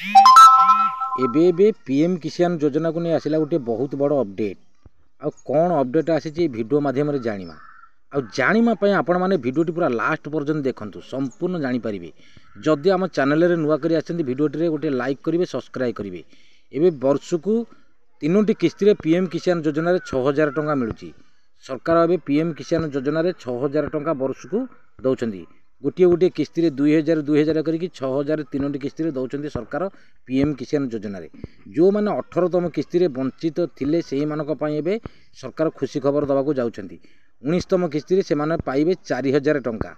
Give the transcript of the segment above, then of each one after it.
एबे पीएम किसान योजना को नहीं आसला गोटे बहुत बड़ अपडेट आ कौन अपडेट आसी वीडियो माध्यम जाना जानापी आपण मैंने भिडियोटी पूरा लास्ट पर्यटन देखूँ संपूर्ण जानीपारे जदि आम चैनल नुआ कर भिडियोटी गोटे लाइक करेंगे सब्सक्राइब करेंगे एवं वर्ष को 3टी किस्ती पीएम किसान योजना 6000 टंका मिलूँ सरकार ए पीएम किसान योजना 6000 टंका वर्ष को दौरान गोटे गोटे किस्ती 2000 2000 करके 6000 3टी किस्ती दौरान सरकार पीएम किसान योजना जो मैंने 18तम किस्ती वंचित थिले से सरकार खुशी खबर दवाक जाऊँच 19तम किस्ती से पाइबे 4000 टंका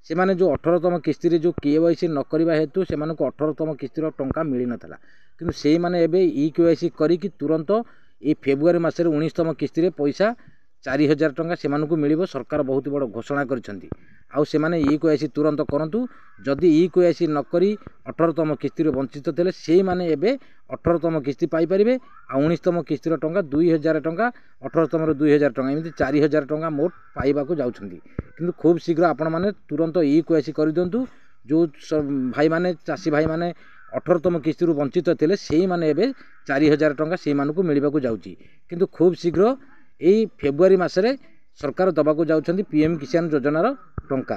से माने जो 18तम किस्ती जो केवाईसी न करवा हेतु से 18तम किस्ती टंका मिल नाला किंतु से माने एबे ई केवाईसी करी तुरंत ये फेब्रुआरी मास 19तम किस्ती पैसा 4000 टंका से मिल सरकार बहुत बड़ घोषणा करिसेंती आउ से माने ई केवाईसी तुरंत करंतु जदि ई केवाईसी न करी 18तम किस्ती वंचित थे से माने एबे 18तम किस्ती पाई परिबे आ 19तम किस्ती टंका 2000 टंका 18तम 2000 टंका एमती 4000 टंका मोट पाइबाकू जाउछंती किंतु खूब शीघ्र आपण माने तुरंत ई केवाईसी कर दियंतु जो भाई माने चाषी भाई माने 18तम किस्ती वंचित थे से माने एबे 4000 टंका से मानकू मिलबाकू जाउची किंतु खूब शीघ्र यही फेब्रुआरी मासरे सरकार दबाकू जाउछंती पीएम किसान योजनार टंका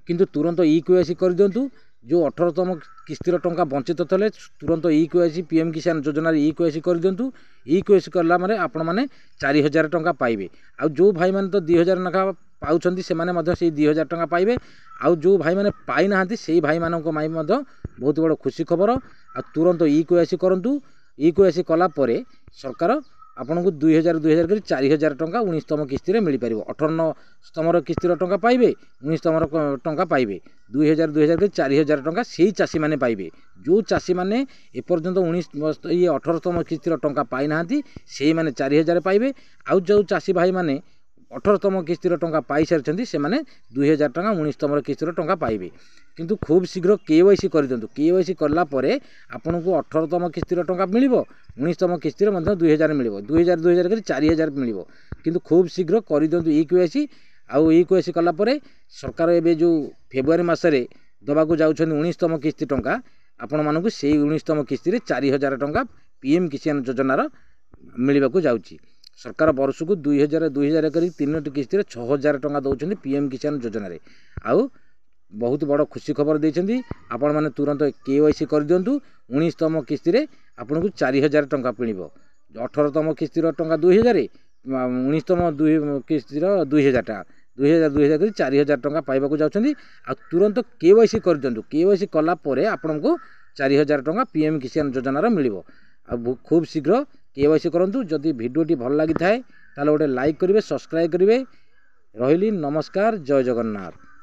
किंतु तुरंत ई केवाईसी कर दियंतु जो 18तम किस्तीर टंका वंचित थे तुरंत ई केवाईसी पीएम किसान योजना ई केवाईसी कर दियंतु ई केवाईसी करला माने आपण माने 4000 टंका पाइबे आ जो भाई माने तो 2000 नखा पाउछंती से माने मध्य से 2000 टंका पाइबे आ जो भाई माने पाई नाहांती से भाई मानक माई मध्य बहुत बड़ खुशी खबर आ तुरंत ई केवाईसी करंतु ई केवाईसी कला परे सरकार आपन को 2000 2000 कर 4000 टंका 19तम किस्ती मिल पार 18तम किस्ती टंका पाइबे 19तम टंका पाइबे 2000 2000 कर 4000 टंका से चाषी मैंने पाइबे जो चाषी मैंने एपर्यंत 19 ये 18तम किस्ती टंका पाई नाहांती से माने 4000 पाइबे आउ जो चाषी भाई माने 18तम किस्ती टंका पाई सारी से माने 2000 टंका 19तम किस्ती टंका पाइबे किंतु खूब शीघ्र केवाईसी कर दियंतु केवाईसी करला परे आपन को 18तम किस्ती टंका मिलिबो 19तम किस्ती 2000 मिलिबो 2000 2000 कर 4000 मिलिबो किंतु खूब शीघ्र कर दियंतु ई केवाईसी आउ ई केवाईसी कला परे सरकार एबे जो फेब्रुआरी मासरे दबाकू जाउछन 19तम किस्ती टंका आपण मानकू से 19तम किस्ती 4000 टंका पीएम किसान योजनार मिलबाकू जाउची सरकार वर्ष को 2000 2000 कर 3टी किस्ती 6000 टंका दौरान पीएम किसान योजना आउ बहुत बड़ खुशी खबर देइछंती आपण माने तुरंत केवाईसी कर दियंतु 19तम किस्ती आपन को 4000 टंका मिलिबो 18तम किस्ती टंका 2000 19तम किस्ती 2000 टंका 2000 2000 कर 4000 टंका पाइबाकू जाउछंती आ तुरंत केवाईसी कर दियंतु केवाईसी कला परे आपन को 4000 टंका पीएम किसान योजनार मिलिबो आ खूब शीघ्र केवाईसी करंतु जदि भिडियोटी भल लागि थाए ताले गोटे लाइक करेंगे सब्सक्राइब करेंगे रही नमस्कार जय जगन्नाथ।